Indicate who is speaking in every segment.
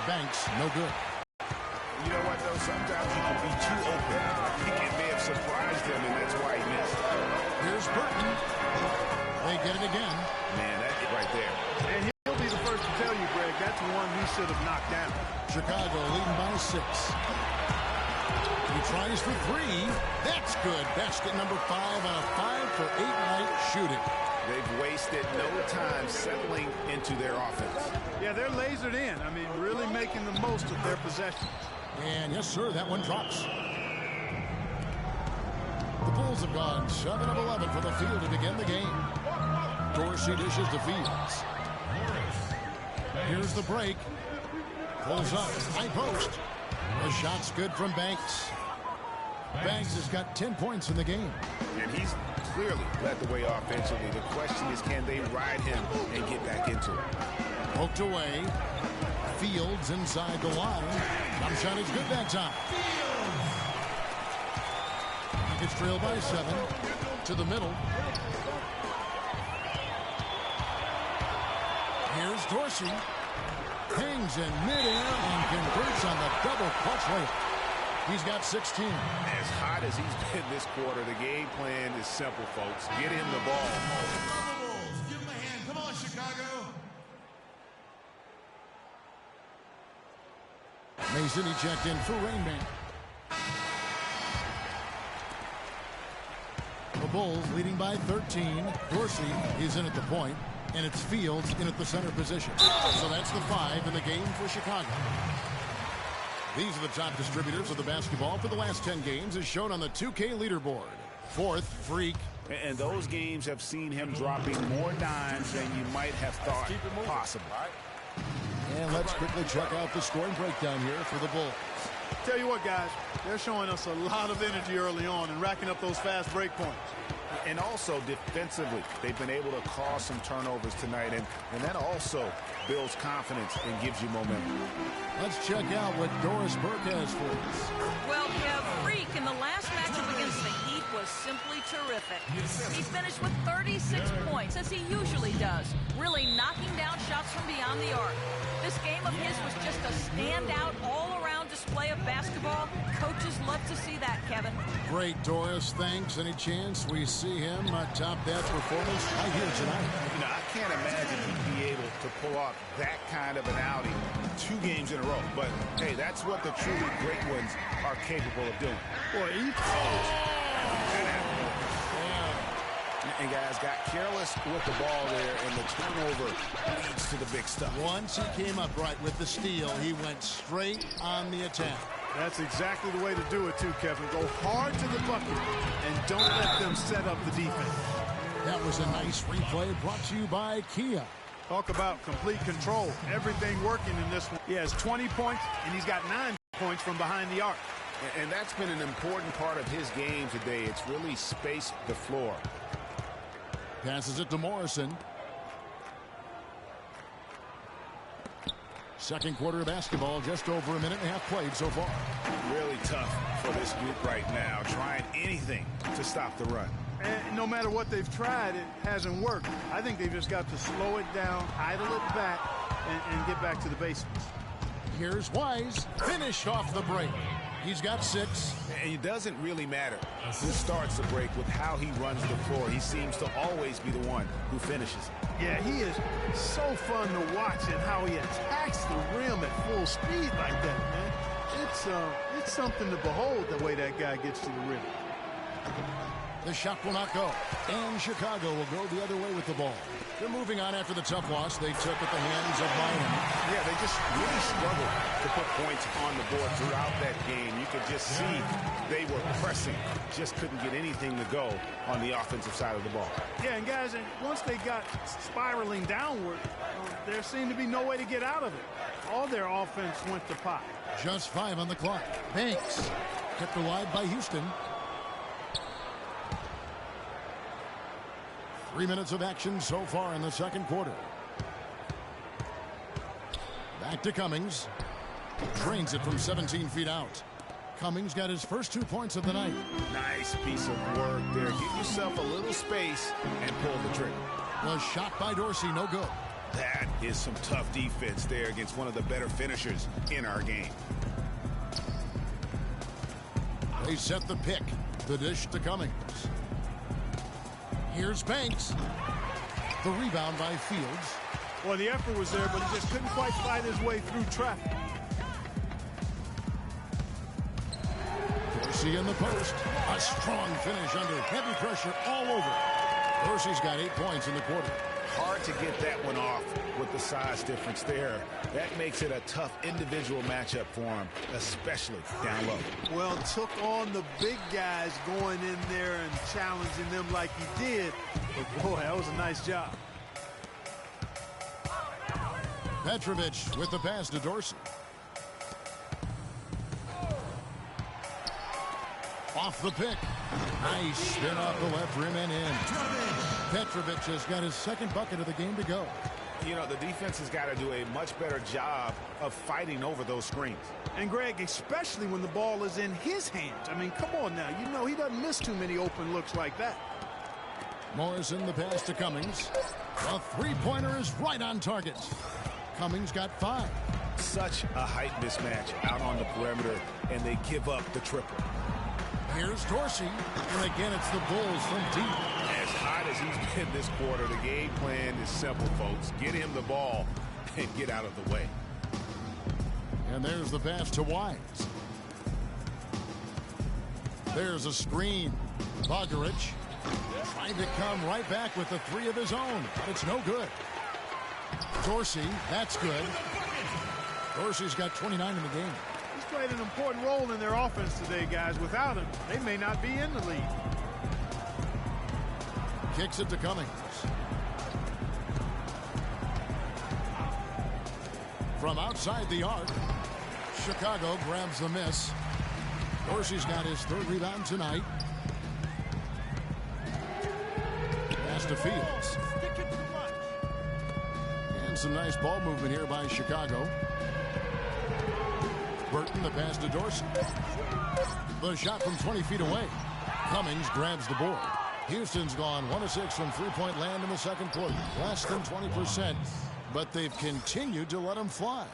Speaker 1: Banks, no good.
Speaker 2: You know what, though? Sometimes you can be too open. I think it may have surprised him, and that's why he missed.
Speaker 1: Here's Burton. They get it again.
Speaker 2: Man, that hit right there.
Speaker 3: And he'll be the first to tell you, Greg, that's one he should have knocked down.
Speaker 1: Chicago leading by 6. He tries for 3. That's good. Basket number 5 on a 5-for-8 night shooting.
Speaker 2: They've wasted no time settling into their offense.
Speaker 3: Yeah, they're lasered in. I mean, really making the most of their possession.
Speaker 1: And yes, sir, that one drops. The Bulls have gone 7 of 11 from the field to begin the game. Dorsey dishes to Fields. Here's the break. Pulls up. High post. The shot's good from Banks. Banks has got 10 points in the game.
Speaker 2: And he's clearly led the way offensively. The question is, can they ride him and get back into it?
Speaker 1: Poked away. Fields inside the line. Jump shot is good that time. It's trailed by 7. To the middle. Here's Dorsey. Hangs in midair and converts on the double clutch layup. He's got 16.
Speaker 2: As hot as he's been this quarter, the game plan is simple, folks. Get him the ball.
Speaker 4: Give him a hand. Come on, Chicago.
Speaker 1: Mason, he checked in for Rainman. The Bulls leading by 13. Dorsey is in at the point, and it's Fields in at the center position. So that's the 5 in the game for Chicago. These are the top distributors of the basketball for the last 10 games as shown on the 2K leaderboard. 4th, Freak.
Speaker 2: And those games have seen him dropping more dimes than you might have thought possible.
Speaker 1: And let's quickly check out the scoring breakdown here for the Bulls.
Speaker 3: Tell you what, guys, they're showing us a lot of energy early on and racking up those fast break points.
Speaker 2: And also defensively, they've been able to cause some turnovers tonight, and that also builds confidence and gives you momentum.
Speaker 1: Let's check out what Doris Burke has for us.
Speaker 5: Well, Kev, Freak in the last matchup against the Heat was simply terrific. He finished with 36 points, as he usually does, really knocking down shots from beyond the arc. This game of his was just a standout, all-around display of basketball. Coaches love to see that, Kevin.
Speaker 1: Great, Doris. Thanks. Any chance we see him top that performance right here tonight?
Speaker 2: You know, I can't imagine he'd be able to pull off that kind of an outing 2 games in a row. But, hey, that's what the truly great ones are capable of doing.
Speaker 3: Boy,
Speaker 2: And guys got careless with the ball there, and the turnover leads to the big stuff.
Speaker 1: Once he came up right with the steal, he went straight on the attack.
Speaker 3: that's exactly the way to do it, too, Kevin. Go hard to the bucket and don't let them set up the defense.
Speaker 1: That was a nice replay brought to you by Kia.
Speaker 3: Talk about complete control. Everything working in this one. He has 20 points, and he's got 9 points from behind the arc.
Speaker 2: And that's been an important part of his game today. It's really spaced the floor.
Speaker 1: Passes it to Morrison. Second quarter of basketball, just over a minute and a half played so far.
Speaker 2: Really tough for this group right now, trying anything to stop the run.
Speaker 3: And no matter what they've tried, it hasn't worked. I think they've just got to slow it down, idle it back, and get back to the basics.
Speaker 1: Here's Wise. Finished off the break. He's got 6.
Speaker 2: And it doesn't really matter who starts the break with how he runs the floor. He seems to always be the one who finishes.
Speaker 3: Yeah, he is so fun to watch and how he attacks the rim at full speed like that, man. It's something to behold the way that guy gets to the rim.
Speaker 1: The shot will not go. And Chicago will go the other way with the ball. They're moving on after the tough loss they took at the hands of Miami.
Speaker 2: Yeah, they just really struggled to put points on the board throughout that game. You could just see they were pressing, just couldn't get anything to go on the offensive side of the ball.
Speaker 3: Yeah, and guys, once they got spiraling downward, there seemed to be no way to get out of it. All their offense went to pot.
Speaker 1: Just 5 on the clock. Banks kept alive by Houston. 3 minutes of action so far in the second quarter. Back to Cummings. Drains it from 17 feet out. Cummings got his first 2 points of the night.
Speaker 2: Nice piece of work there. Give yourself a little space and pull the trigger.
Speaker 1: Was shot by Dorsey, no good.
Speaker 2: That is some tough defense there against one of the better finishers in our game.
Speaker 1: They set the pick. The dish to Cummings. Here's Banks. The rebound by Fields.
Speaker 3: Well, the effort was there, but he just couldn't quite fight his way through traffic.
Speaker 1: Dorsey in the post. A strong finish under heavy pressure all over. Dorsey's got 8 points in the quarter.
Speaker 2: Hard to get that one off with the size difference there. That makes it a tough individual matchup for him, especially down low.
Speaker 3: Well, took on the big guys going in there and challenging them like he did. But boy, that was a nice job.
Speaker 1: Petrovic with the pass to Dorsey. Off the pick. Nice spin off the left rim and in. Petrovic has got his second bucket of the game to go.
Speaker 2: You know, the defense has got to do a much better job of fighting over those screens.
Speaker 3: And, Greg, especially when the ball is in his hands. I mean, come on now. You know he doesn't miss too many open looks like that.
Speaker 1: Morrison the pass to Cummings. A three-pointer is right on target. Cummings got 5.
Speaker 2: Such a height mismatch out on the perimeter, and they give up the triple.
Speaker 1: Here's Dorsey, and again it's the Bulls from deep.
Speaker 2: As hot as he's been this quarter, the game plan is simple, folks. Get him the ball and get out of the way.
Speaker 1: And there's the pass to Wise. There's a screen. Bogaric trying to come right back with the 3 of his own, but it's no good. Dorsey, that's good. Dorsey's got 29 in the game.
Speaker 3: He's played an important role in their offense today, guys. Without him, they may not be in the lead.
Speaker 1: Kicks it to Cummings. From outside the arc, Chicago grabs the miss. Dorsey's got his 3rd rebound tonight. Pass to Fields. And some nice ball movement here by Chicago. Burton the pass to Dorsey. The shot from 20 feet away. Cummings grabs the board. Houston's gone 1 of 6 from three-point land in the second quarter. Less than 20%, but they've continued to let him fly.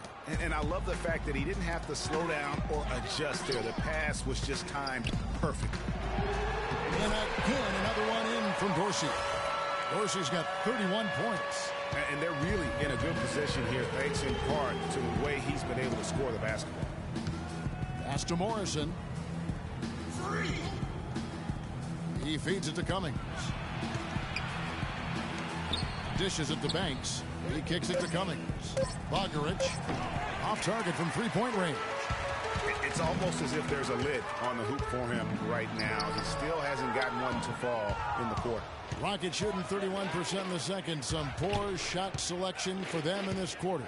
Speaker 2: And I love the fact that he didn't have to slow down or adjust there. The pass was just timed perfectly.
Speaker 1: And again, another one in from Dorsey. Dorsey's got 31 points.
Speaker 2: And they're really in a good position here, thanks in part to the way he's been able to score the basketball.
Speaker 1: Pass to Morrison. He feeds it to Cummings. Dishes it to Banks. He kicks it to Cummings. Bogaric off target from three-point range.
Speaker 2: It's almost as if there's a lid on the hoop for him right now. He still hasn't gotten one to fall in the quarter.
Speaker 1: Rockets shooting 31% in the second. Some poor shot selection for them in this quarter.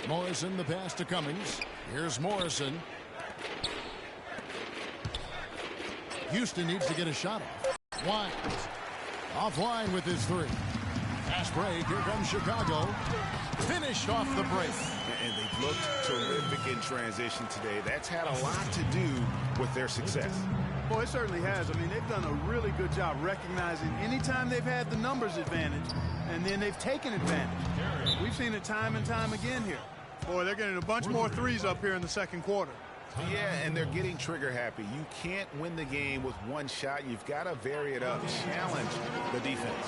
Speaker 1: Morrison the pass to Cummings. Here's Morrison. Houston needs to get a shot off. Wise offline with his 3. Pass break. Here comes Chicago. Finished off the break.
Speaker 2: And they've looked terrific in transition today. That's had a lot to do with their success.
Speaker 3: Well, it certainly has. I mean, they've done a really good job recognizing anytime they've had the numbers advantage, and then they've taken advantage. We've seen it time and time again here. Boy, they're getting a bunch more 3s up here in the second quarter.
Speaker 2: Yeah, and they're getting trigger happy. You can't win the game with one shot. You've got to vary it up, challenge the defense.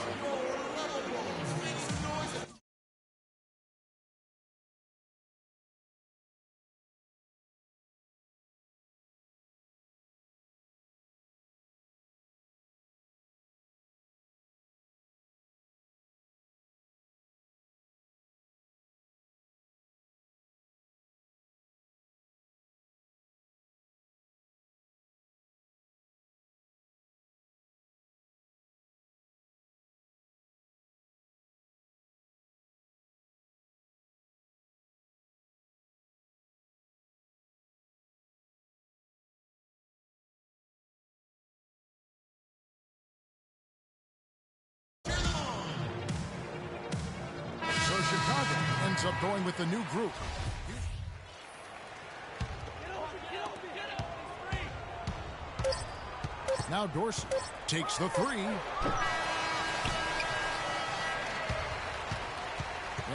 Speaker 1: So Chicago ends up going with the new group. Now Dorsey takes the 3.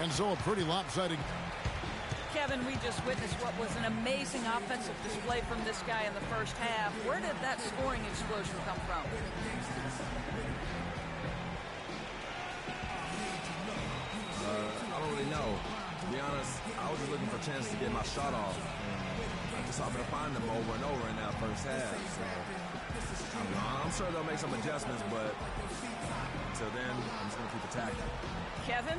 Speaker 1: And so a pretty lopsided.
Speaker 5: Kevin, we just witnessed what was an amazing offensive display from this guy in the first half. Where did that scoring explosion come from?
Speaker 6: I don't really know. To be honest, I was just looking for a chance to get my shot off. And I just happened to find them over and over in that first half. So, I'm sure they'll make some adjustments, but until then, I'm just going to keep attacking.
Speaker 5: Kevin?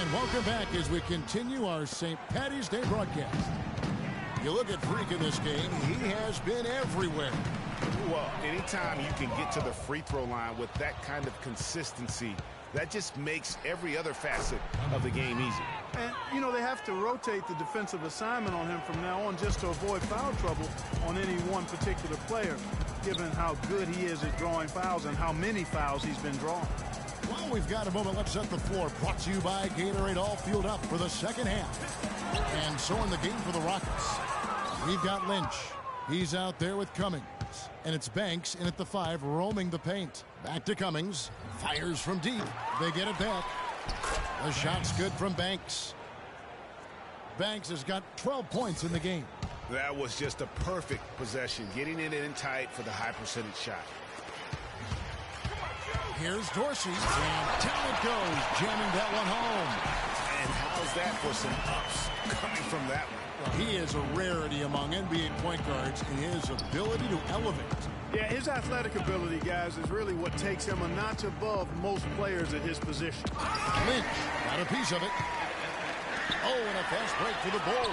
Speaker 1: And welcome back as we continue our St. Paddy's Day broadcast. You look at Freak in this game, he has been everywhere.
Speaker 2: Well, anytime you can get to the free throw line with that kind of consistency, that just makes every other facet of the game easy.
Speaker 3: And, you know, they have to rotate the defensive assignment on him from now on just to avoid foul trouble on any one particular player, given how good he is at drawing fouls and how many fouls he's been drawing.
Speaker 1: Well, we've got a moment. Let's set the floor. Brought to you by Gatorade, all fueled up for the second half. And so in the game for the Rockets, we've got Lynch. He's out there with Cummings. And it's Banks in at the 5, roaming the paint. Back to Cummings. Fires from deep. They get it back. The shot's good from Banks. Banks has got 12 points in the game.
Speaker 2: That was just a perfect possession, getting it in tight for the high percentage shot.
Speaker 1: Here's Dorsey, and down it goes, jamming that one home.
Speaker 2: And how's that for some ups coming from that one?
Speaker 1: He is a rarity among NBA point guards in his ability to elevate.
Speaker 3: Yeah, his athletic ability, guys, is really what takes him a notch above most players at his position.
Speaker 1: Lynch got a piece of it. Oh, and a fast break for the Bulls.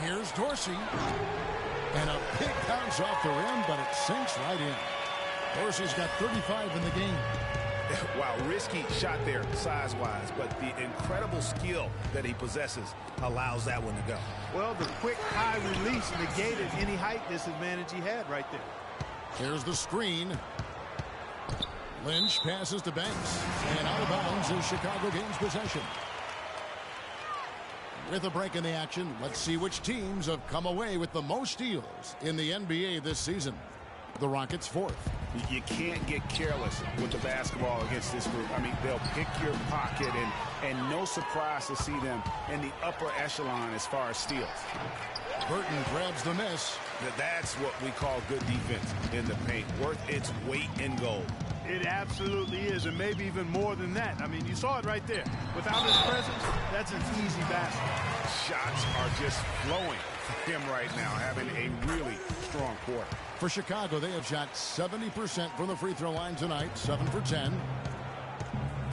Speaker 1: Here's Dorsey. And a big bounce off the rim, but it sinks right in. Dorsey's got 35 in the game.
Speaker 2: Wow, risky shot there size-wise, but the incredible skill that he possesses allows that one to go.
Speaker 3: Well, the quick high release negated any height disadvantage he had right there.
Speaker 1: Here's the screen. Lynch passes to Banks, and out of bounds is Chicago gains possession. With a break in the action, let's see which teams have come away with the most steals in the NBA this season. The Rockets 4th.
Speaker 2: You can't get careless with the basketball against this group. I mean, they'll pick your pocket, and no surprise to see them in the upper echelon as far as steals.
Speaker 1: Burton grabs the miss.
Speaker 2: That's what we call good defense in the paint, worth its weight in gold.
Speaker 3: It absolutely is, and maybe even more than that. I mean, you saw it right there. Without his presence, that's an easy basket.
Speaker 2: Shots are just flowing for him right now, having a really strong quarter.
Speaker 1: For Chicago, they have shot 70% from the free throw line tonight, 7 for 10.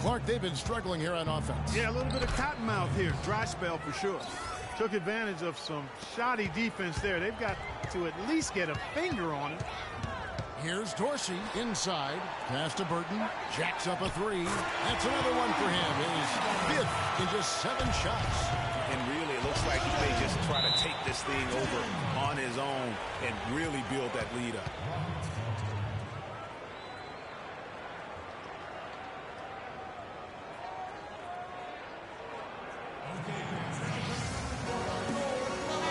Speaker 1: Clark, they've been struggling here on offense.
Speaker 3: Yeah, a little bit of cottonmouth here. Dry spell for sure. Took advantage of some shoddy defense there. They've got to at least get a finger on it.
Speaker 1: Here's Dorsey inside. Pass to Burton. Jacks up a 3. That's another one for him. His 5th in just 7 shots.
Speaker 2: And really, it looks like he may just try to take this thing over on his own and really build that lead up.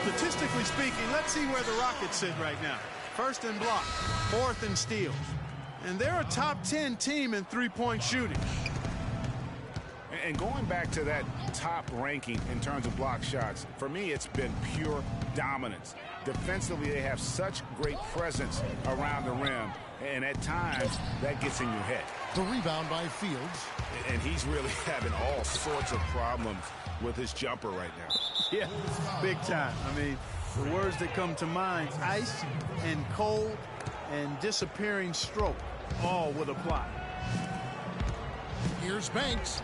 Speaker 3: Statistically speaking, let's see where the Rockets sit right now. 1st in block, 4th in steals. And they're a top 10 team in three-point shooting.
Speaker 2: And going back to that top ranking in terms of block shots, for me, it's been pure dominance. Defensively, they have such great presence around the rim, and at times, that gets in your head.
Speaker 1: The rebound by Fields.
Speaker 2: And he's really having all sorts of problems with his jumper right now.
Speaker 3: Yeah, big time. I mean, the words that come to mind, ice and cold and disappearing stroke, all would apply.
Speaker 1: Here's Banks.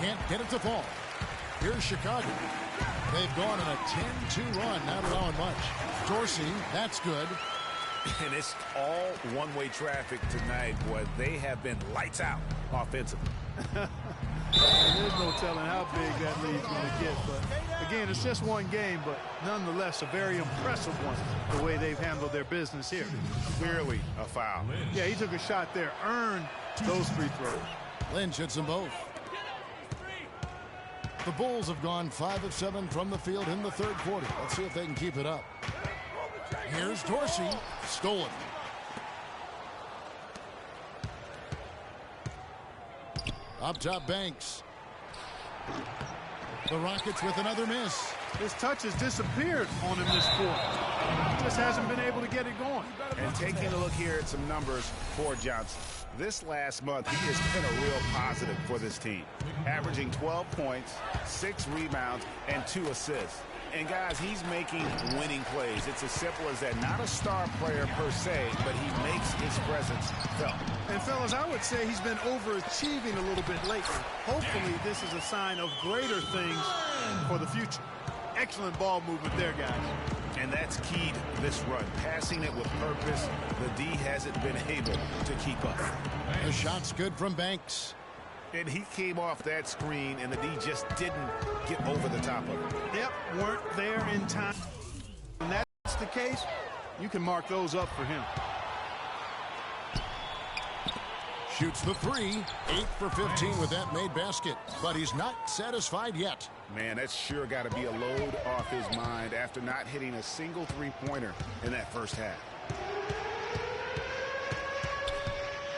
Speaker 1: Can't get it to fall. Here's Chicago. They've gone on a 10-2 run, not allowing much. Dorsey, that's good.
Speaker 2: And it's all one-way traffic tonight, boy. They have been lights out offensively.
Speaker 3: There's no telling how big that lead's going to get. But, again, it's just one game, but nonetheless a very impressive one, the way they've handled their business here.
Speaker 2: Clearly a foul.
Speaker 3: Yeah, he took a shot there, earned those free throws.
Speaker 1: Lynch hits them both. The Bulls have gone 5 of 7 from the field in the third quarter. Let's see if they can keep it up. Here's Dorsey. Stolen. Up top, Banks. The Rockets with another miss.
Speaker 3: His touch has disappeared on him this quarter. Just hasn't been able to get it going.
Speaker 2: And taking a look here at some numbers for Johnson. This last month, he has been a real positive for this team. Averaging 12 points, 6 rebounds, and 2 assists. And, guys, he's making winning plays. It's as simple as that. Not a star player per se, but he makes his presence felt.
Speaker 3: And, fellas, I would say he's been overachieving a little bit lately. Hopefully, this is a sign of greater things for the future. Excellent ball movement there, guys.
Speaker 2: And that's key to this run. Passing it with purpose. The D hasn't been able to keep up.
Speaker 1: The shot's good from Banks.
Speaker 2: And he came off that screen, and the D just didn't get over the top of it.
Speaker 3: Yep, weren't there in time. When that's the case, you can mark those up for him.
Speaker 1: Shoots the 3. 8 for 15 with that made basket. But he's not satisfied yet.
Speaker 2: Man, that's sure got to be a load off his mind after not hitting a single three-pointer in that first half.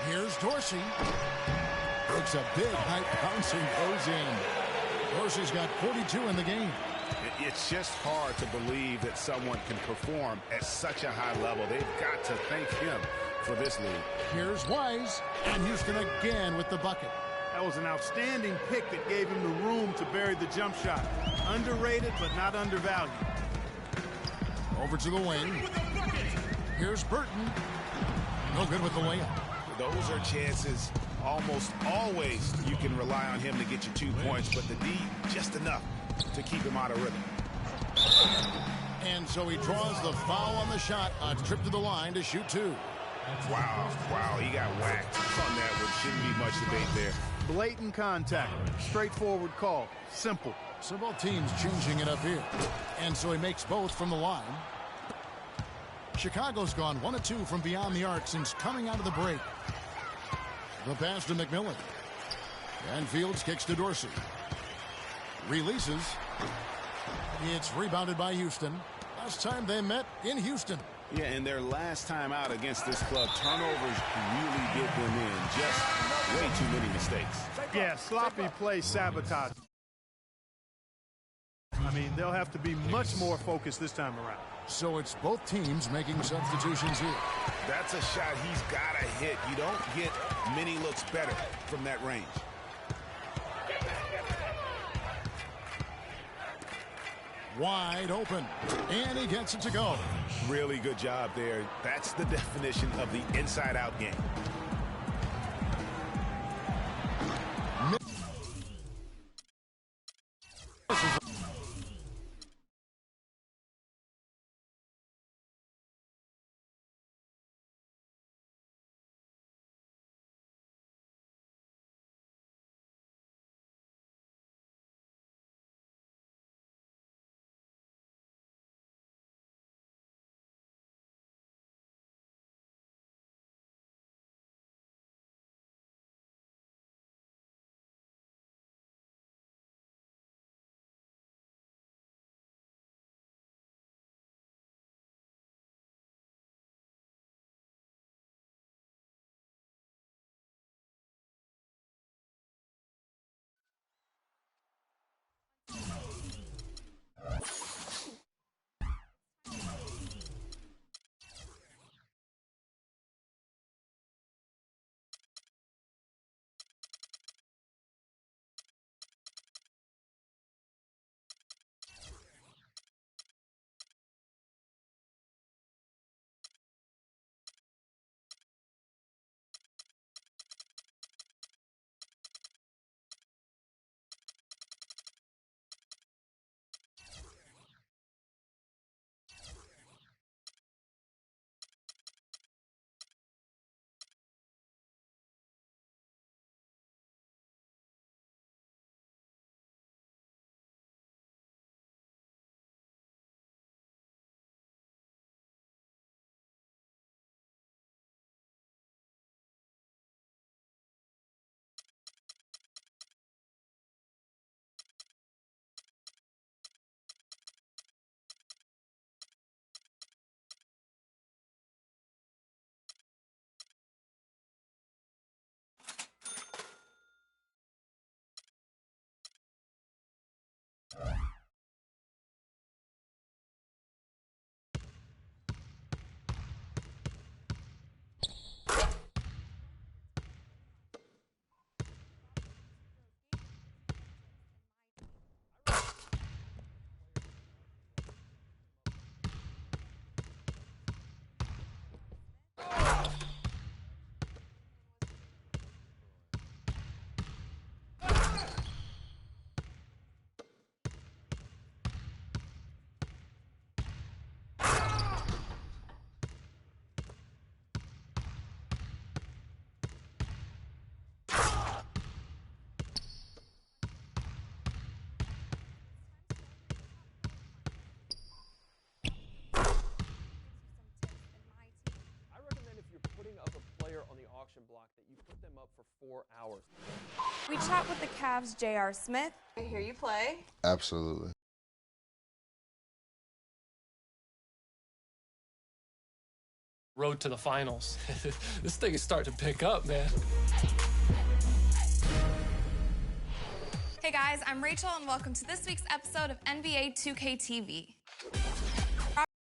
Speaker 1: Here's Dorsey. Looks a big height bouncing goes in. Dorsey's got 42 in the game.
Speaker 2: It's just hard to believe that someone can perform at such a high level. They've got to thank him for this lead.
Speaker 1: Here's Wise, and Houston again with the bucket.
Speaker 3: That was an outstanding pick that gave him the room to bury the jump shot. Underrated, but not undervalued.
Speaker 1: Over to the wing. Here's Burton. No good with the layup.
Speaker 2: Those are chances. Almost always you can rely on him to get you 2 points, but the D just enough to keep him out of rhythm.
Speaker 1: And so he draws the foul on the shot. A trip to the line to shoot 2.
Speaker 2: Wow, he got whacked on that one. Shouldn't be much debate there.
Speaker 3: Blatant contact. Straightforward call. Simple.
Speaker 1: So both teams changing it up here. And so he makes both from the line. Chicago's gone 1 of 2 from beyond the arc since coming out of the break. The pass to McMillan. And Fields kicks to Dorsey. Releases. It's rebounded by Houston. Last time they met in Houston.
Speaker 2: Yeah, and their last time out against this club, turnovers really did them in. Just way too many mistakes.
Speaker 3: Yeah, sloppy play sabotage. I mean, they'll have to be much more focused this time around.
Speaker 1: So it's both teams making substitutions here.
Speaker 2: That's a shot he's got to hit. You don't get many looks better from that range.
Speaker 1: Wide open. And he gets it to go.
Speaker 2: Really good job there. That's the definition of the inside-out game.
Speaker 7: possession block that you put them up for 4 hours.
Speaker 8: We chat with the Cavs' J.R. Smith. I hear you play.
Speaker 9: Absolutely.
Speaker 10: Road to the finals. This thing is starting to pick up, man.
Speaker 8: Hey guys, I'm Rachel and welcome to this week's episode of NBA 2K TV.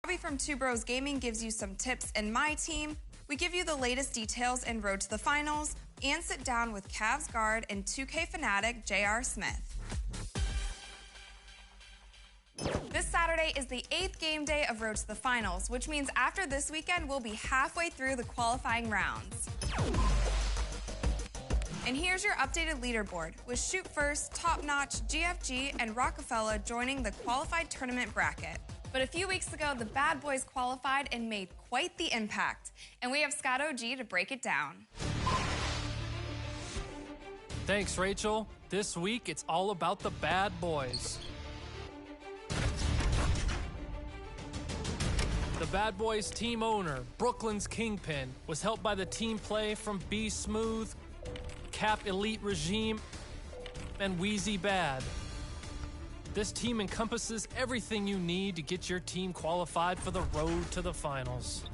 Speaker 8: Robbie from Two Bros Gaming gives you some tips in my team. We give you the latest details in Road to the Finals and sit down with Cavs guard and 2K fanatic J.R. Smith. This Saturday is the 8th game day of Road to the Finals, which means after this weekend, we'll be halfway through the qualifying rounds. And here's your updated leaderboard, with Shoot First, Top Notch, GFG, and Rockefeller joining the qualified tournament bracket. But a few weeks ago, the Bad Boys qualified and made quite the impact. And we have Scott OG to break it down.
Speaker 10: Thanks, Rachel. This week, it's all about the Bad Boys. The Bad Boys team owner, Brooklyn's Kingpin, was helped by the team play from B Smooth, Cap Elite Regime, and Wheezy Bad. This team encompasses everything you need to get your team qualified for the road to the finals.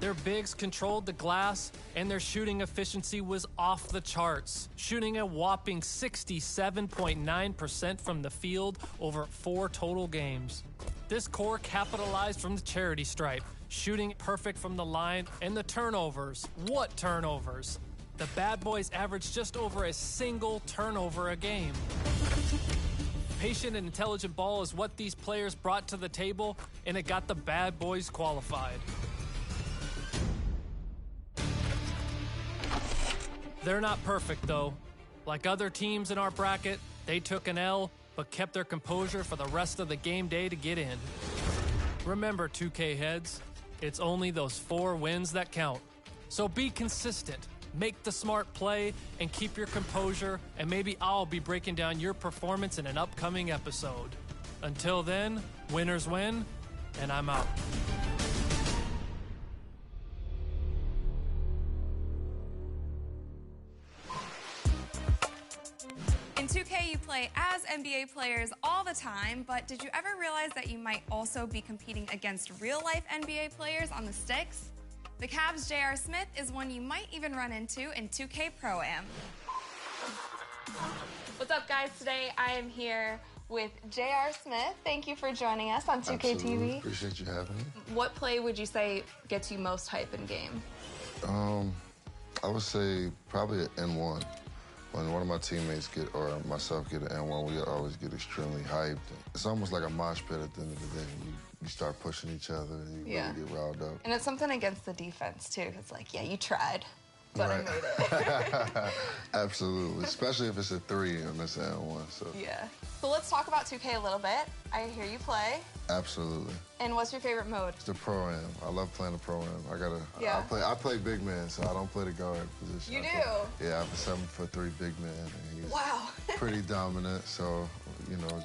Speaker 10: Their bigs controlled the glass, and their shooting efficiency was off the charts, shooting a whopping 67.9% from the field over 4 total games. This core capitalized from the charity stripe, shooting perfect from the line, and the turnovers. What turnovers? The Bad Boys averaged just over a single turnover a game. Patient and intelligent ball is what these players brought to the table, and it got the Bad Boys qualified. They're not perfect, though. Like other teams in our bracket, they took an L, but kept their composure for the rest of the game day to get in. Remember, 2K heads, it's only those 4 wins that count. So be consistent, make the smart play, and keep your composure, and maybe I'll be breaking down your performance in an upcoming episode. Until then, winners win, and I'm out.
Speaker 8: In 2K, you play as NBA players all the time, but did you ever realize that you might also be competing against real-life NBA players on the sticks? The Cavs' J.R. Smith is one you might even run into in 2K Pro-Am. What's up, guys? Today I am here with J.R. Smith. Thank you for joining us on 2K
Speaker 9: Absolutely.
Speaker 8: TV.
Speaker 9: Appreciate you having me.
Speaker 8: What play would you say gets you most hype in game?
Speaker 9: I would say probably an N1. When one of my teammates or myself get an N1, we always get extremely hyped. It's almost like a mosh pit at the end of the day. You start pushing each other and you really get riled up.
Speaker 8: And it's something against the defense, too. It's like, yeah, you tried, but
Speaker 9: right.
Speaker 8: I made it.
Speaker 9: Absolutely, especially if it's a 3 and it's an N1. So.
Speaker 8: Yeah. So let's talk about 2K a little bit. I hear you play.
Speaker 9: Absolutely.
Speaker 8: And what's your favorite mode?
Speaker 9: It's the Pro-Am. I love playing the Pro-Am. I play big man, so I don't play the guard position.
Speaker 8: You do?
Speaker 9: Yeah, I have a 7'3" big man. And he's
Speaker 8: wow.
Speaker 9: pretty dominant, so,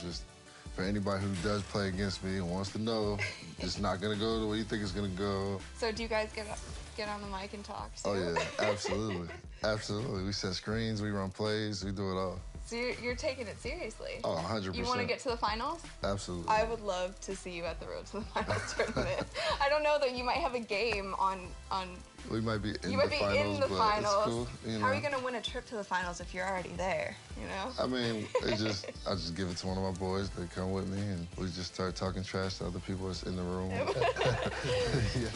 Speaker 9: just for anybody who does play against me and wants to know, it's not going to go the way you think it's going to go.
Speaker 8: So do you guys get on the mic and talk, too?
Speaker 9: Oh, yeah, absolutely. Absolutely. We set screens, we run plays, we do it all.
Speaker 8: So you're taking it seriously?
Speaker 9: Oh, 100%.
Speaker 8: You want to get to the finals?
Speaker 9: Absolutely.
Speaker 8: I would love to see you at the Road to the Finals tournament. I don't know, though. You might have a game on
Speaker 9: we might be in the finals.
Speaker 8: You might be in the finals.
Speaker 9: Cool,
Speaker 8: How are you going to win a trip to the finals if you're already there,
Speaker 9: I mean, I just give it to one of my boys. They come with me, and we just start talking trash to other people that's in the room. Yeah.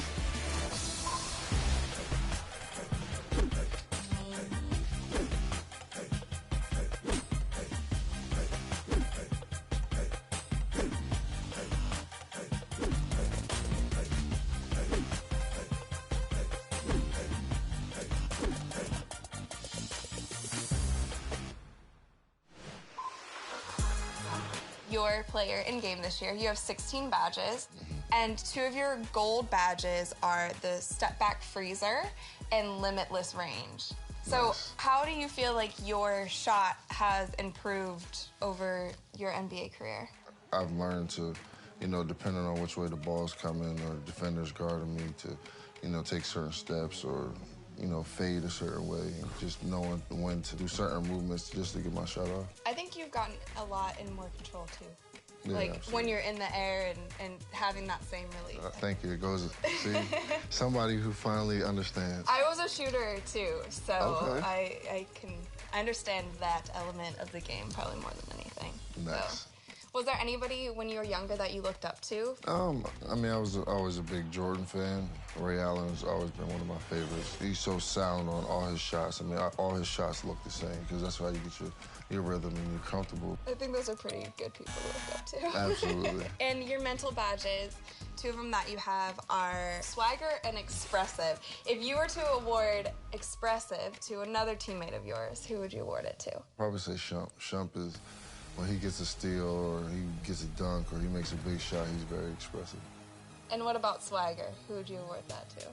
Speaker 8: Your player in game this year. You have 16 badges, and 2 of your gold badges are the step back freezer and limitless range. So
Speaker 9: Nice.
Speaker 8: How do you feel like your shot has improved over your NBA career?
Speaker 9: I've learned to, depending on which way the ball's coming or the defender's guarding me, to, take certain steps or you know, fade a certain way and just knowing when to do certain movements just to get my shot off.
Speaker 8: I think you've gotten a lot in more control, too.
Speaker 9: Yeah,
Speaker 8: like,
Speaker 9: absolutely.
Speaker 8: when you're in the air and having that same release.
Speaker 9: Thank you. It goes, see, somebody who finally understands.
Speaker 8: I was a shooter, too, so
Speaker 9: okay.
Speaker 8: I understand that element of the game probably more than anything.
Speaker 9: Nice.
Speaker 8: So. Was there anybody when you were younger that you looked up to?
Speaker 9: I mean, I was always a big Jordan fan. Ray Allen has always been one of my favorites. He's so sound on all his shots. I mean, all his shots look the same because that's how you get your rhythm and you're comfortable.
Speaker 8: I think those are pretty good people to look up to.
Speaker 9: Absolutely.
Speaker 8: And your mental badges, two of them that you have are swagger and expressive. If you were to award expressive to another teammate of yours, who would you award it to?
Speaker 9: Probably say Shump. Shump is, when he gets a steal or he gets a dunk or he makes a big shot, he's very expressive.
Speaker 8: And what about swagger? Who would you award that to?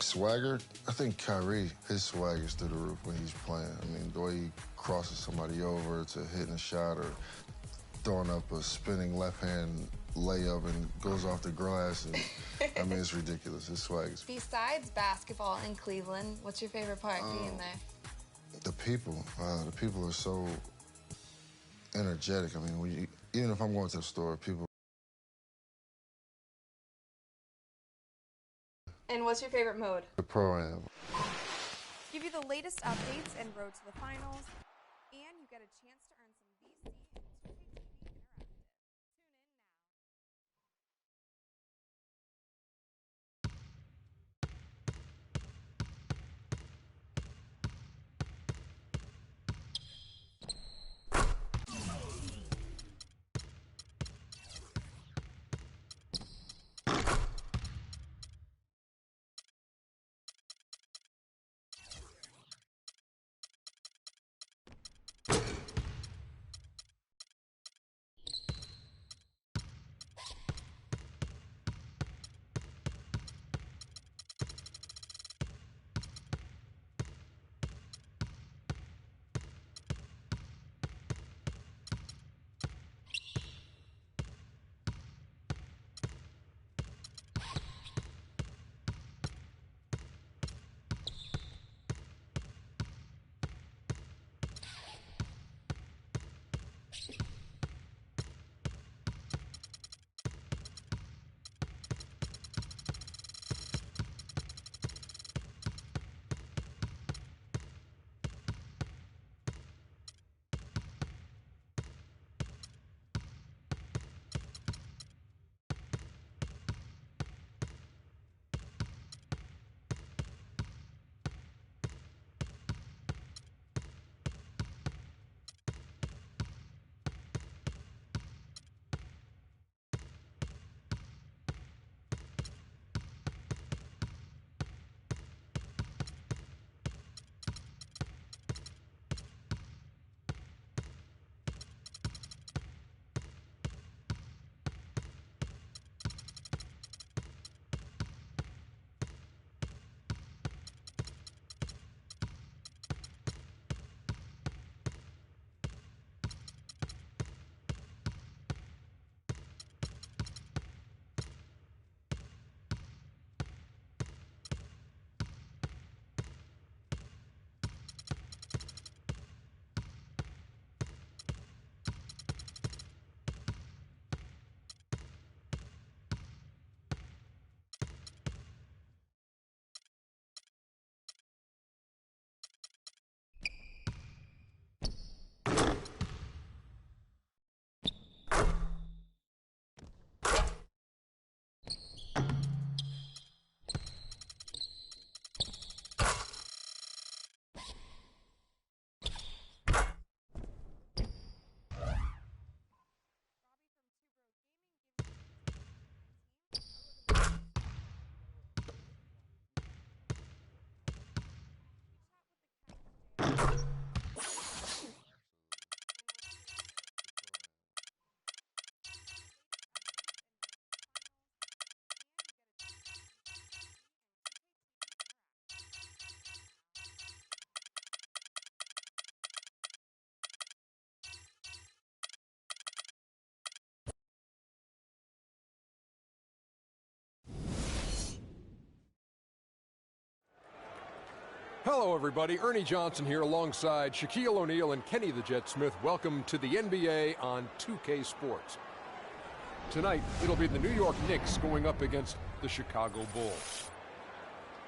Speaker 9: Swagger? I think Kyrie, his swagger's through the roof when he's playing. I mean, the way he crosses somebody over to hitting a shot or throwing up a spinning left-hand layup and goes off the glass. And, I mean, it's ridiculous. His swagger's...
Speaker 8: Besides basketball in Cleveland, what's your favorite part being there?
Speaker 9: The people. The people are so energetic. I mean, even if I'm going to the store, people...
Speaker 8: And what's your favorite mode?
Speaker 9: The Pro-Am.
Speaker 8: Give you the latest updates and road to the finals, and you get a chance to earn some VC and 2K TV Interactive.
Speaker 11: Hello, everybody. Ernie Johnson here alongside Shaquille O'Neal and Kenny the Jet Smith. Welcome to the NBA on 2K Sports. Tonight, it'll be the New York Knicks going up against the Chicago Bulls.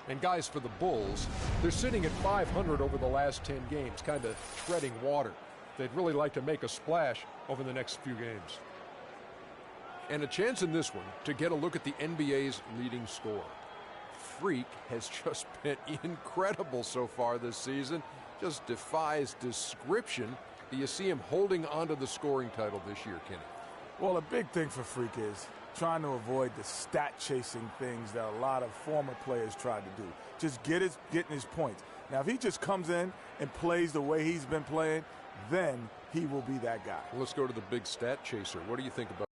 Speaker 11: And guys, for the Bulls, they're sitting at 500 over the last 10 games, kind of treading water. They'd really like to make a splash over the next few games. And a chance in this one to get a look at the NBA's leading scorer. Freak has just been incredible so far this season. Just defies description. Do you see him holding onto the scoring title this year, Kenny?
Speaker 12: Well, a big thing for Freak is trying to avoid the stat-chasing things that a lot of former players tried to do. Just getting his points. Now, if he just comes in and plays the way he's been playing, then he will be that guy.
Speaker 11: Well, let's go to the big stat chaser. What do you think about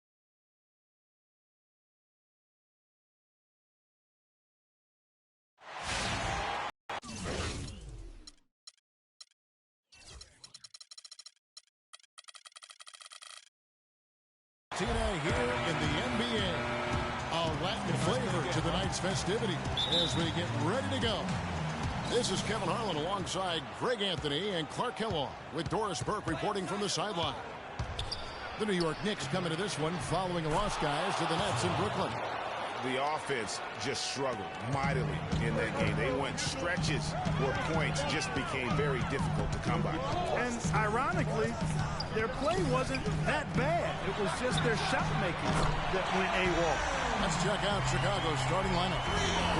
Speaker 1: TNA here in the NBA. A Latin flavor to tonight's festivity as we get ready to go. This is Kevin Harlan alongside Greg Anthony and Clark Kellogg with Doris Burke reporting from the sideline. The New York Knicks come into this one following a loss, guys, to the Nets in Brooklyn.
Speaker 2: The offense just struggled mightily in that game. They went stretches where points just became very difficult to come by.
Speaker 3: And ironically, their play wasn't that bad. It was just their shot making that went AWOL.
Speaker 1: Let's check out Chicago's starting lineup.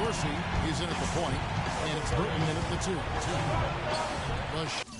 Speaker 1: Dorsey, he's in at the point, and it's Burton in at the 2.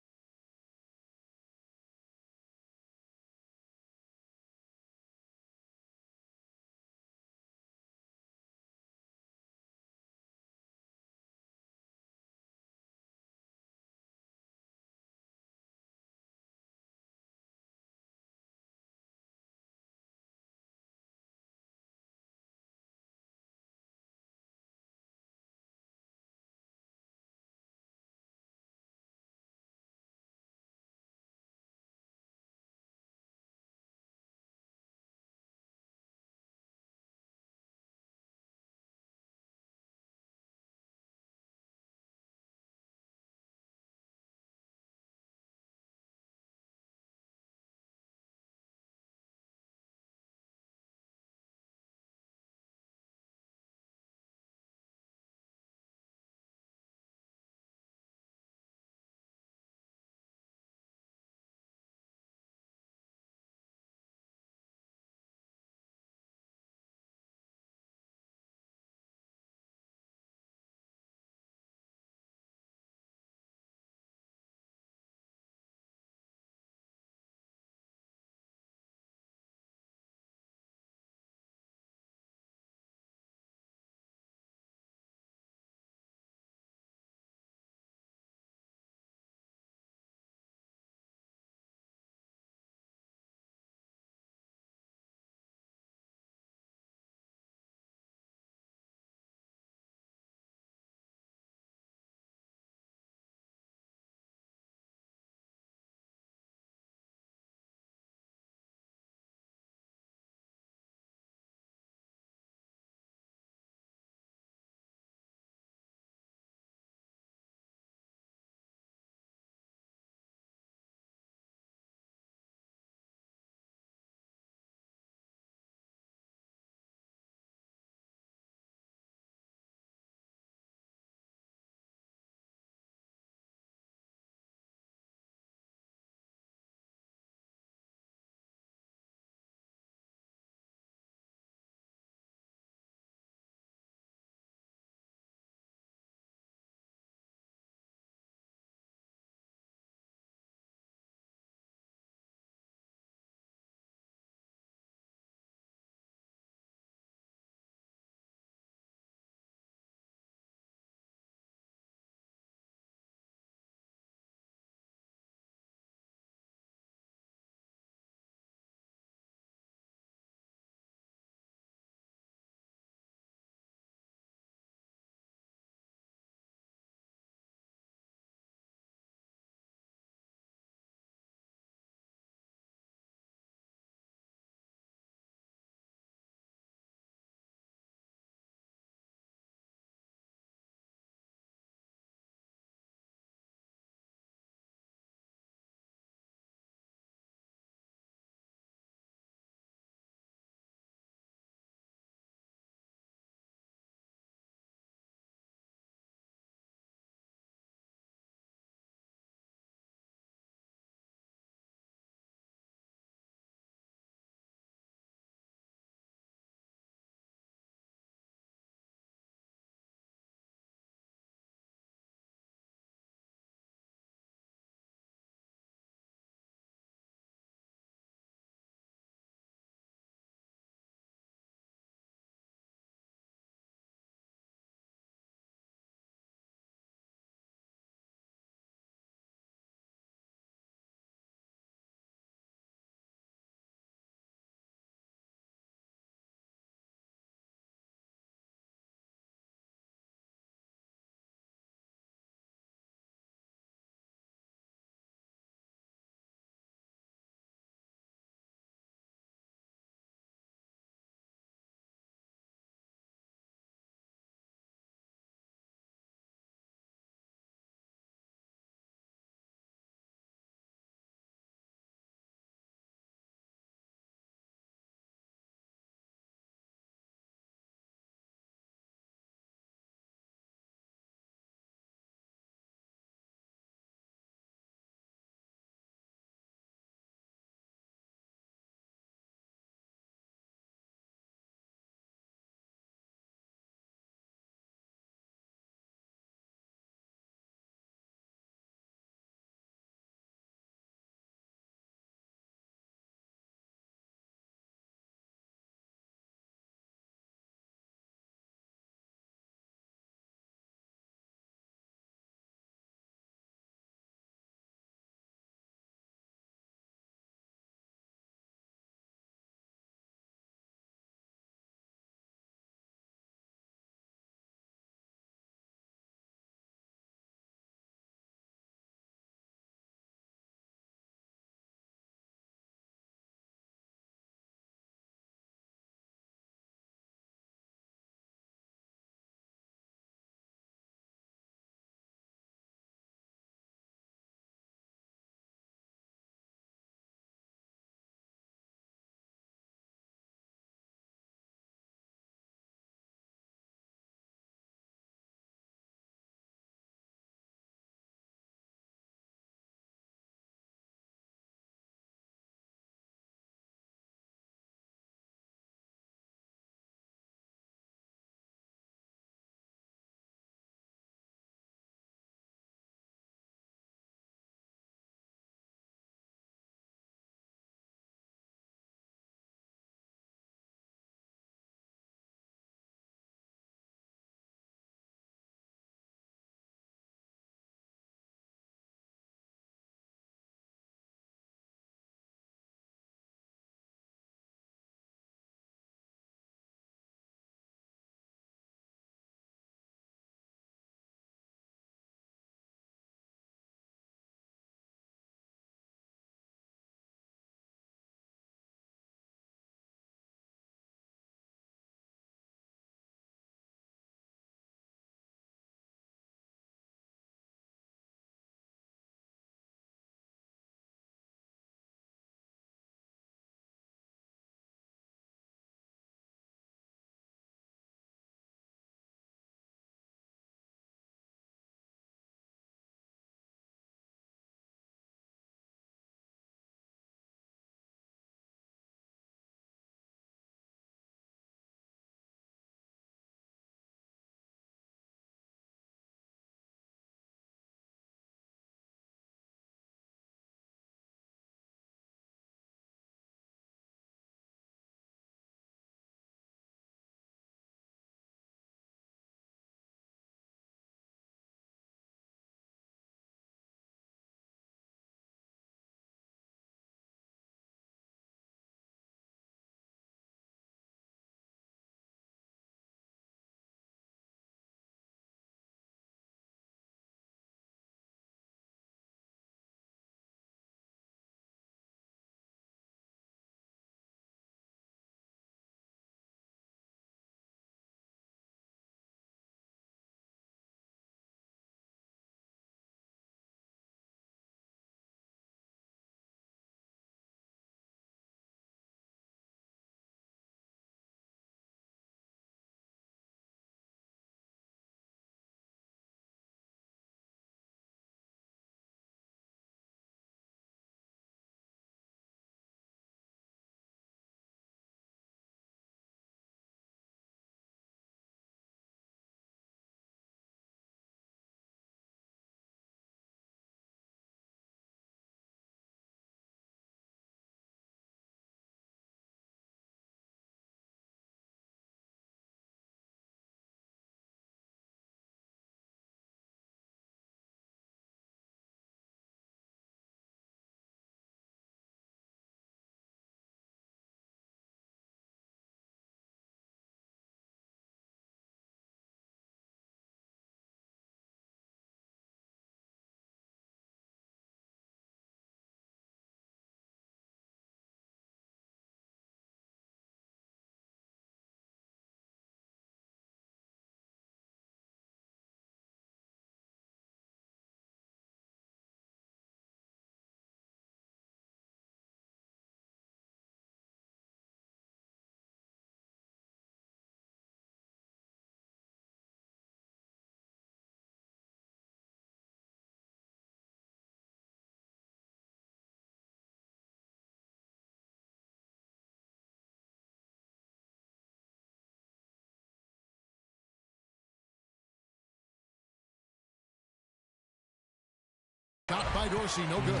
Speaker 1: Shot by Dorsey, no good.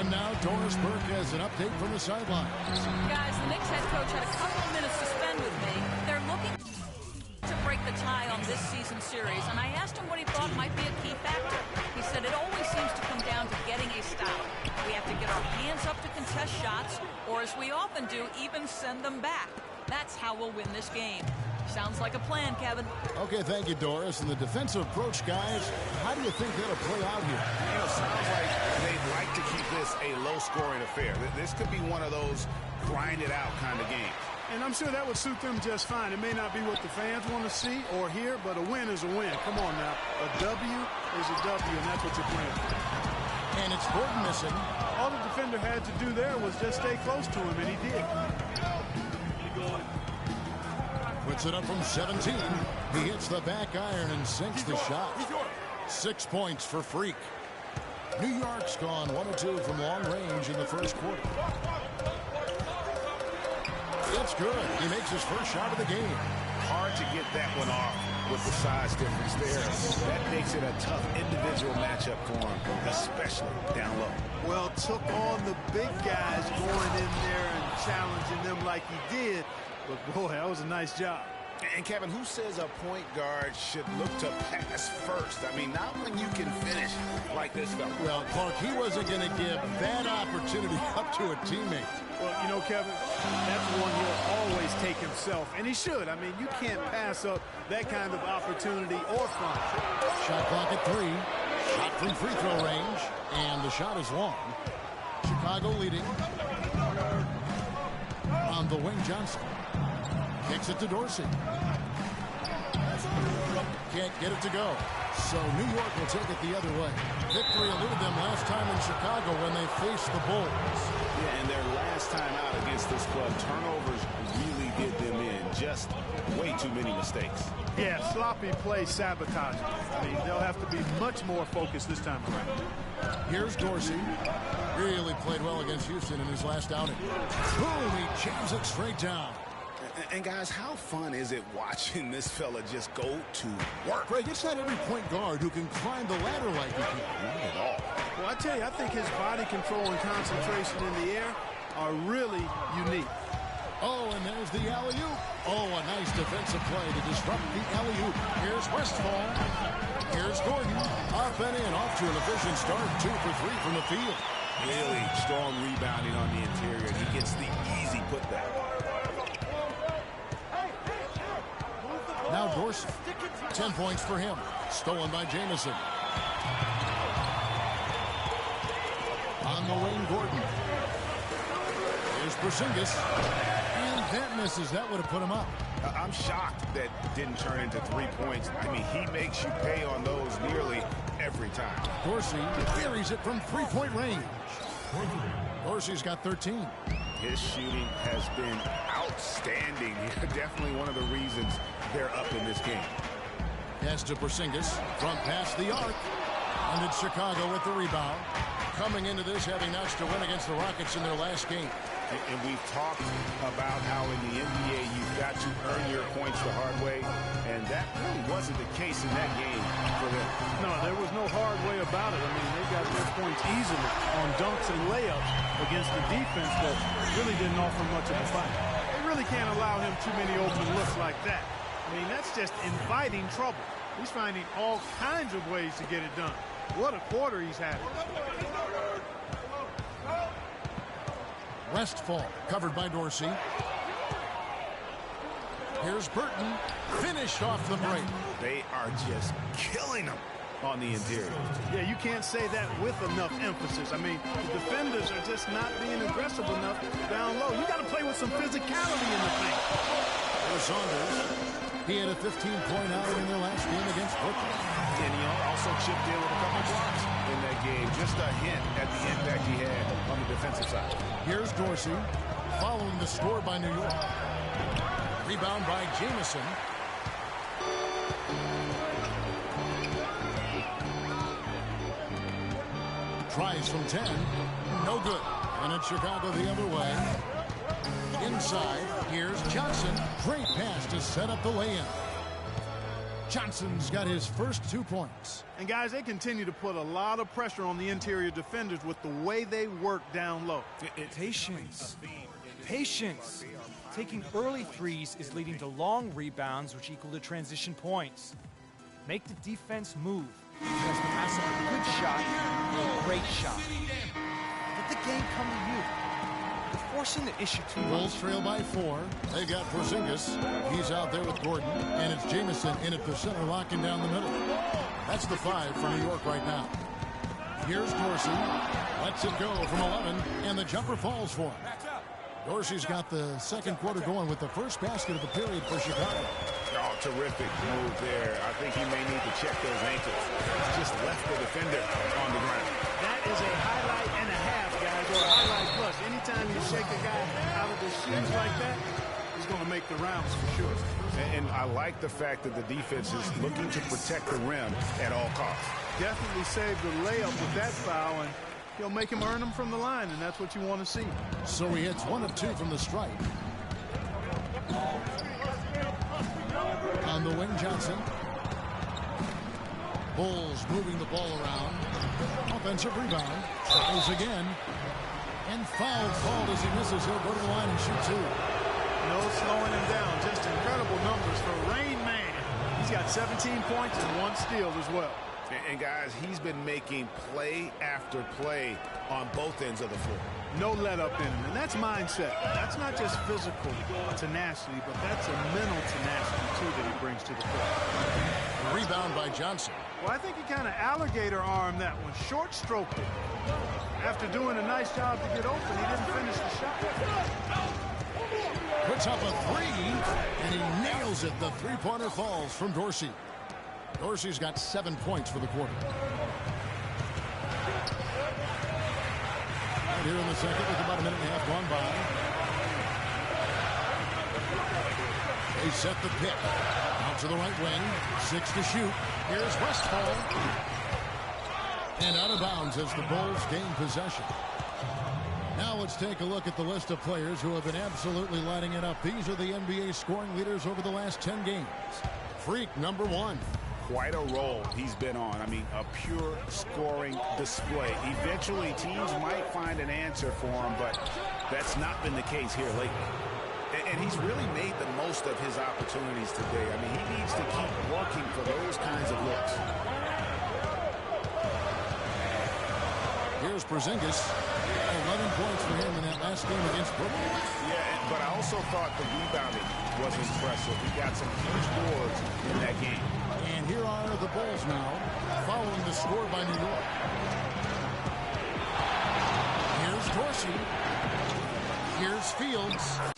Speaker 1: And now Doris Burke has an update from the sidelines.
Speaker 5: Guys, the Knicks head coach had a couple of minutes to spend with me. They're looking to break the tie on this season's series, and I asked him what he thought might be a key factor. He said it always seems to come down to getting a stop. We have to get our hands up to contest shots, or as we often do, even send them back. That's how we'll win this game. Sounds like a plan, Kevin.
Speaker 1: Okay, thank you, Doris. And the defensive approach, guys, how do you think that'll play out here?
Speaker 2: You know, sounds like they'd like to keep this a low-scoring affair. This could be one of those grind-it-out kind of games.
Speaker 3: And I'm sure that would suit them just fine. It may not be what the fans want to see or hear, but a win is a win. Come on now. A W is a W, and that's what you're playing for.
Speaker 1: And it's Gordon missing.
Speaker 3: All the defender had to do there was just stay close to him, and he did.
Speaker 1: Puts it up from 17. He hits the back iron and sinks the shot. 6 points for Freak. New York's gone 1 of 2 from long range in the first quarter. It's good. He makes his first shot of the game.
Speaker 2: Hard to get that one off with the size difference there. That makes it a tough individual matchup for him, especially down low.
Speaker 3: Well, took on the big guys going in there and challenging them like he did. But, boy, that was a nice job.
Speaker 2: And, Kevin, who says a point guard should look to pass first? I mean, not when you can finish like this fella.
Speaker 1: Well, Clark, he wasn't going to give that opportunity up to a teammate.
Speaker 3: Well, you know, Kevin, that's one he'll always take himself, and he should. I mean, you can't pass up that kind of opportunity or fun.
Speaker 1: Shot clock at 3. Shot from free throw range, and the shot is long. Chicago leading. On the wing, Johnson. Kicks it to Dorsey. Can't get it to go. So New York will take it the other way. Victory eluded them last time in Chicago when they faced the Bulls.
Speaker 2: Yeah, and their last time out against this club, turnovers really did them in. Just way too many mistakes.
Speaker 3: Yeah, sloppy play sabotage. I mean, they'll have to be much more focused this time around.
Speaker 1: Here's Dorsey. Really played well against Houston in his last outing. Boom, he jams it straight down.
Speaker 2: And guys, how fun is it watching this fella just go to work?
Speaker 1: Greg, it's not every point guard who can climb the ladder like he can.
Speaker 2: Not at all.
Speaker 3: Well, I tell you, I think his body control and concentration in the air are really unique.
Speaker 1: Oh, and there's the alley-oop. Oh, a nice defensive play to disrupt the alley-oop. Here's Westphal. Here's Gordon. Up and in, off to an efficient start. 2 for 3 from the field.
Speaker 2: Really strong rebounding on the interior. He gets the easy putback.
Speaker 1: Now Dorsey. 10 points for him. Stolen by Jamison. On the wing, Gordon. Here's Porzingis. And that misses. That would have put him up.
Speaker 2: I'm shocked that didn't turn into 3 points. I mean, he makes you pay on those nearly every time.
Speaker 1: Dorsey buries it from three-point range. Dorsey's got 13.
Speaker 2: His shooting has been outstanding. Definitely one of the reasons they're up in this game.
Speaker 1: Pass to Porzingis from past the arc. And it's Chicago with the rebound. Coming into this having notched a win against the Rockets in their last game.
Speaker 2: And we've talked about how in the NBA you've got to earn your points the hard way, and that really wasn't the case in that game for them.
Speaker 3: No, there was no hard way about it. I mean, they got their points easily on dunks and layups against the defense that really didn't offer much of a fight. They really can't allow him too many open looks like that. I mean, that's just inviting trouble. He's finding all kinds of ways to get it done. What a quarter he's having.
Speaker 1: Westphal covered by Dorsey. Here's Burton. Finished off the break.
Speaker 2: They are just killing them on the interior.
Speaker 3: Yeah, you can't say that with enough emphasis. I mean, the defenders are just not being aggressive enough down low. You got to play with some physicality in the paint.
Speaker 1: There's Saunders. He had a 15-point outing in their last game against Brooklyn.
Speaker 2: And he also chipped in with a couple blocks in that game. Just a hint at the impact he had on the defensive side.
Speaker 1: Here's Dorsey following the score by New York. Rebound by Jamison. Tries from 10. No good. And it's Chicago the other way. Inside, here's Johnson. Great pass to set up the lay-in. Johnson's got his first 2 points.
Speaker 3: And guys, they continue to put a lot of pressure on the interior defenders with the way they work down low.
Speaker 13: Patience. Patience. Taking early threes is leading to long rebounds, which equal to transition points. Make the defense move. Because to pass up a good shot, a great shot. Let the game come to you. You're forcing the issue too much.
Speaker 1: Bulls trail by 4. They got Porzingis. He's out there with Gordon. And it's Jamison in at the center, locking down the middle. That's the 5 for New York right now. Here's Dorsey. Lets it go from 11, and the jumper falls for him. Dorsey's got the second quarter going with the first basket of the period for Chicago.
Speaker 2: Oh, terrific move there. I think he may need to check those ankles. He's just left the defender on the ground.
Speaker 3: That is a highlight and a half, guys, or a highlight plus. Anytime you shake a guy out of his shoes like that, he's going to make the rounds for sure.
Speaker 2: And I like the fact that the defense is looking to protect the rim at all costs.
Speaker 3: Definitely saved the layup with that foul, and he'll make him earn them from the line, and that's what you want to see.
Speaker 1: So he hits 1 of 2 from the stripe. On the wing, Johnson. Bulls moving the ball around. Offensive rebound. Tries again. And foul called as he misses. He'll go to the line and shoot 2.
Speaker 3: No slowing him down. Just incredible numbers for Rain Man. He's got 17 points and 1 steal as well.
Speaker 2: And guys, he's been making play after play on both ends of the floor.
Speaker 3: No let up in him, and that's mindset. That's not just physical tenacity, but that's a mental tenacity, too, that he brings to the court.
Speaker 1: Rebound by Johnson.
Speaker 3: Well, I think he kind of alligator armed that one, short-stroked it. After doing a nice job to get open, he didn't finish the shot.
Speaker 1: Puts up a 3, and he nails it. The three-pointer falls from Dorsey. Dorsey's got 7 points for the quarter. And here in the second with about a minute and a half gone by. They set the pick. Out to the right wing. 6 to shoot. Here's Westphal. And out of bounds as the Bulls gain possession. Now let's take a look at the list of players who have been absolutely lighting it up. These are the NBA scoring leaders over the last 10 games. Freak, number 1.
Speaker 2: Quite a role he's been on. I mean, a pure scoring display. Eventually, teams might find an answer for him, but that's not been the case here lately. And he's really made the most of his opportunities today. I mean, he needs to keep working for those kinds of looks.
Speaker 1: Here's Porzingis. 11 points for him in that last game against Brooklyn.
Speaker 2: Yeah, but I also thought the rebounding was impressive. He got some huge boards in that game.
Speaker 1: And here are the Bulls now, following the score by New York. Here's Dorsey. Here's Fields.